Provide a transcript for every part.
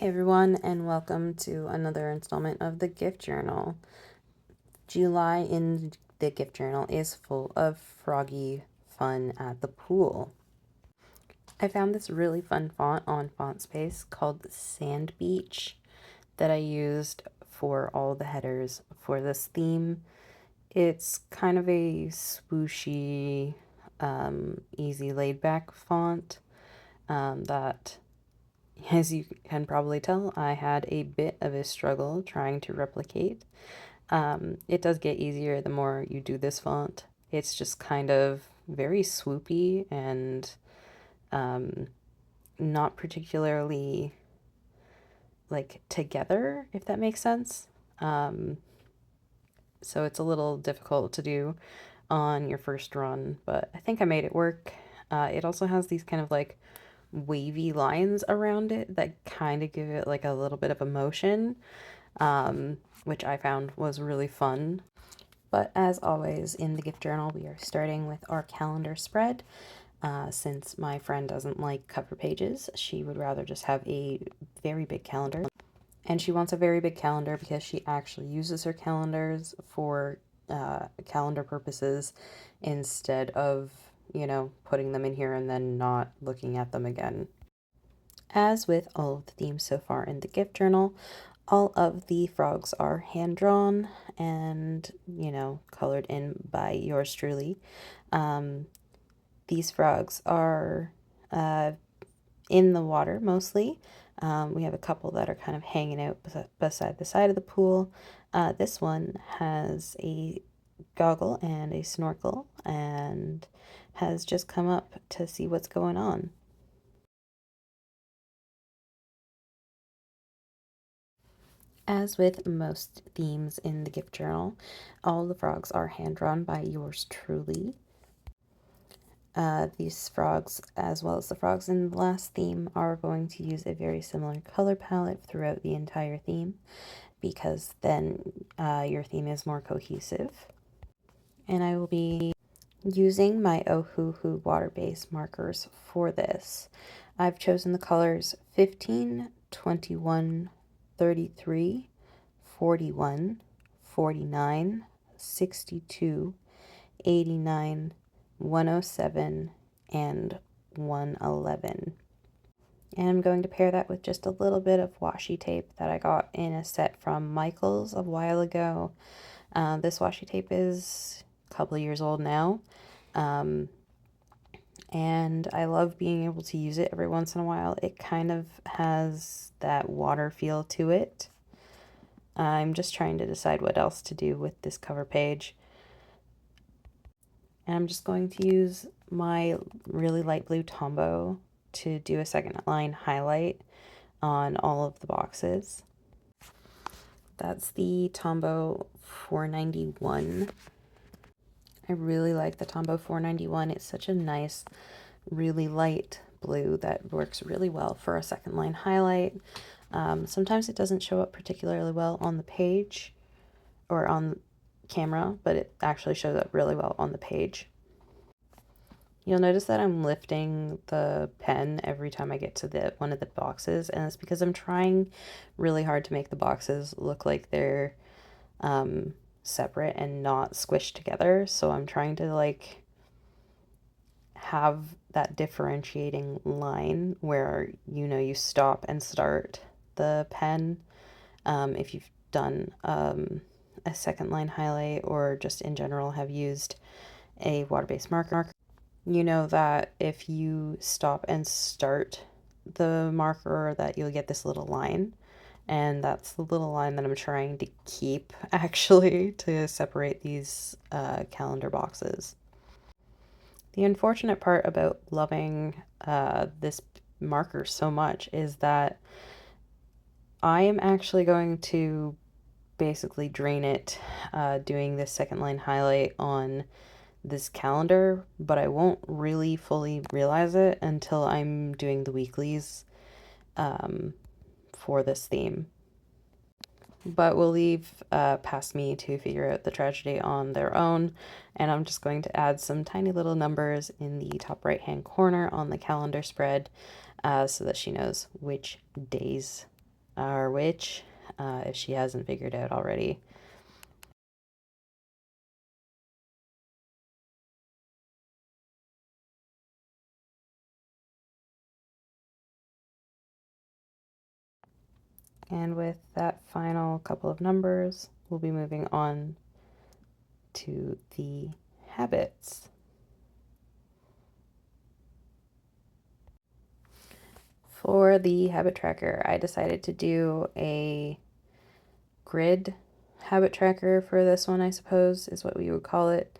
Hey everyone, and welcome to another installment of the gift journal. July in the gift journal is full of froggy fun at the pool. I found this really fun font on Fontspace called Sand Beach that I used for all the headers for this theme. It's kind of a swooshy, easy laid back font that, as you can probably tell, I had a bit of a struggle trying to replicate. It does get easier the more you do this font. It's just kind of very swoopy and not particularly like together, if that makes sense. So it's a little difficult to do on your first run, but I think I made it work. It also has these kind of like wavy lines around it that kind of give it like a little bit of emotion, which I found was really fun. But as always in the gift journal, we are starting with our calendar spread. Since my friend doesn't like cover pages, she would rather just have a very big calendar. And she wants a very big calendar because she actually uses her calendars for calendar purposes instead of, putting them in here and then not looking at them again. As with all of the themes so far in the gift journal, all of the frogs are hand-drawn and, colored in by yours truly. These frogs are in the water mostly. We have a couple that are kind of hanging out beside the side of the pool. This one has a goggle and a snorkel and has just come up to see what's going on. As with most themes in the gift journal, all the frogs are hand-drawn by yours truly. These frogs, as well as the frogs in the last theme, are going to use a very similar color palette throughout the entire theme, because then your theme is more cohesive. And I will be using my Ohuhu water-based markers for this. I've chosen the colors 15, 21, 33, 41, 49, 62, 89, 107, and 111. And I'm going to pair that with just a little bit of washi tape that I got in a set from Michael's a while ago. This washi tape is a couple of years old now. And I love being able to use it every once in a while. It kind of has that water feel to it. I'm just trying to decide what else to do with this cover page. And I'm just going to use my really light blue Tombow to do a second line highlight on all of the boxes. That's the Tombow 491. I really like the Tombow 491. It's such a nice, really light blue that works really well for a second line highlight. Sometimes it doesn't show up particularly well on the page or on camera, but it actually shows up really well on the page. You'll notice that I'm lifting the pen every time I get to one of the boxes, and it's because I'm trying really hard to make the boxes look like they're separate and not squished together. So I'm trying to have that differentiating line where you stop and start the pen. If you've done a second line highlight or just in general have used a water-based marker, you know that if you stop and start the marker that you'll get this little line, and that's the little line that I'm trying to keep actually to separate these calendar boxes. The unfortunate part about loving this marker so much is that I am actually going to basically drain it doing this second line highlight on this calendar, but I won't really fully realize it until I'm doing the weeklies for this theme. But we'll leave past me to figure out the tragedy on their own, and I'm just going to add some tiny little numbers in the top right hand corner on the calendar spread so that she knows which days our witch, if she hasn't figured out already. And with that final couple of numbers, we'll be moving on to the habits. For the habit tracker, I decided to do a grid habit tracker for this one, I suppose, is what we would call it.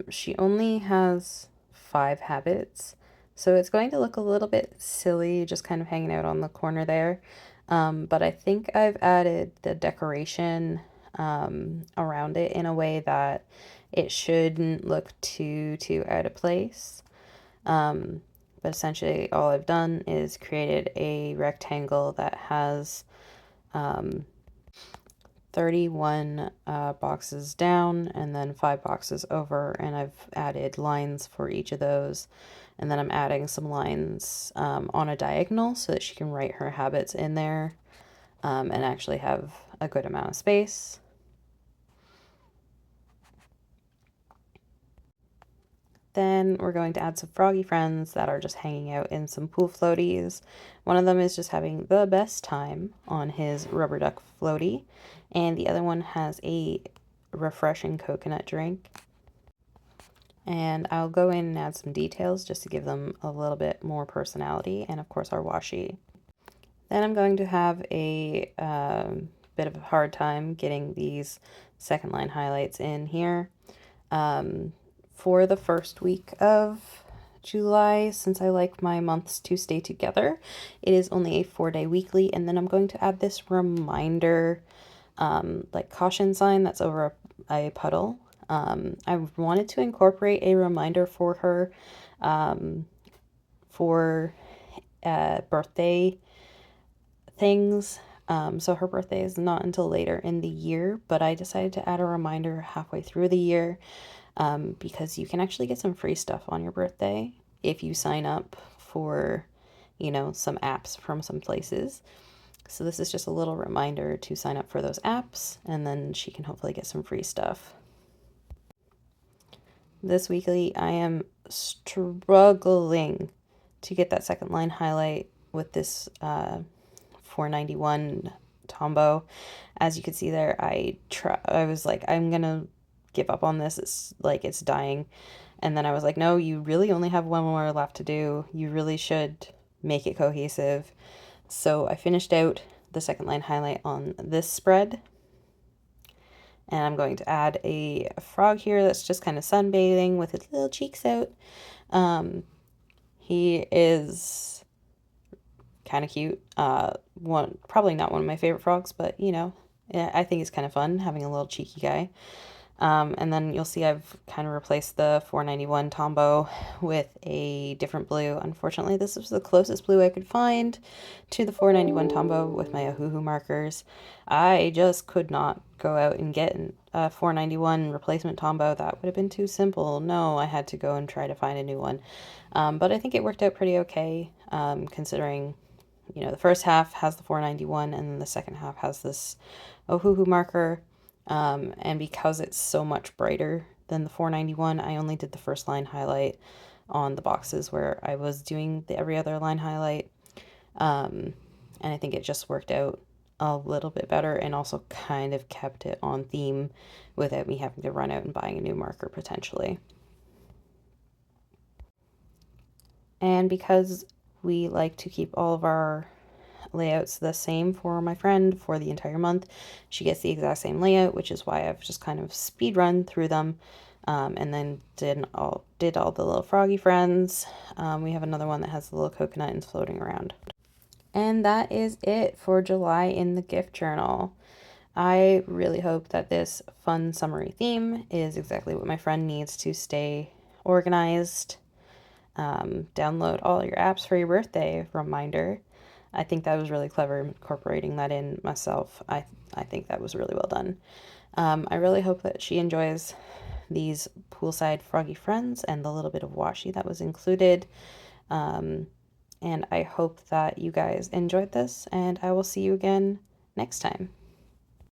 She only has 5 habits, so it's going to look a little bit silly just kind of hanging out on the corner there. But I think I've added the decoration around it in a way that it shouldn't look too out of place. But essentially all I've done is created a rectangle that has 31 boxes down and then 5 boxes over, and I've added lines for each of those. And then I'm adding some lines on a diagonal so that she can write her habits in there and actually have a good amount of space. Then we're going to add some froggy friends that are just hanging out in some pool floaties. One of them is just having the best time on his rubber duck floaty, and the other one has a refreshing coconut drink. And I'll go in and add some details just to give them a little bit more personality, and of course our washi. Then I'm going to have a bit of a hard time getting these second line highlights in here. For the first week of July, since I like my months to stay together, it is only a 4-day weekly, and then I'm going to add this reminder like caution sign that's over a puddle. I wanted to incorporate a reminder for her for birthday things. So her birthday is not until later in the year, but I decided to add a reminder halfway through the year because you can actually get some free stuff on your birthday if you sign up for, you know, some apps from some places. So this is just a little reminder to sign up for those apps, and then she can hopefully get some free stuff. This weekly, I am struggling to get that second line highlight with this 491 Tombow. As you can see there, I was like, I'm gonna give up on this. It's like it's dying. And then I was like, no, you really only have one more left to do. You really should make it cohesive. So I finished out the second line highlight on this spread. And I'm going to add a frog here that's just kind of sunbathing with his little cheeks out. He is kind of cute. Probably not one of my favorite frogs, but you know, I think it's kind of fun having a little cheeky guy. And then you'll see I've kind of replaced the 491 Tombow with a different blue. Unfortunately, this was the closest blue I could find to the 491 Tombow with my Ohuhu markers. I just could not go out and get a 491 replacement Tombow. That would have been too simple. No, I had to go and try to find a new one. But I think it worked out pretty okay, considering, you know, the first half has the 491 and then the second half has this Ohuhu marker. And because it's so much brighter than the 491, I only did the first line highlight on the boxes where I was doing the every other line highlight. And I think it just worked out a little bit better and also kind of kept it on theme without me having to run out and buying a new marker potentially. And because we like to keep all of our layouts the same for my friend for the entire month, she gets the exact same layout, which is why I've just kind of speed run through them, and then did all the little froggy friends. We have another one that has the little coconut and floating around. And that is it for July in the gift journal. I really hope that this fun summery theme is exactly what my friend needs to stay organized. Download all your apps for your birthday reminder. I think that was really clever incorporating that in myself. I think that was really well done. I really hope that she enjoys these poolside froggy friends and the little bit of washi that was included. And I hope that you guys enjoyed this, and I will see you again next time.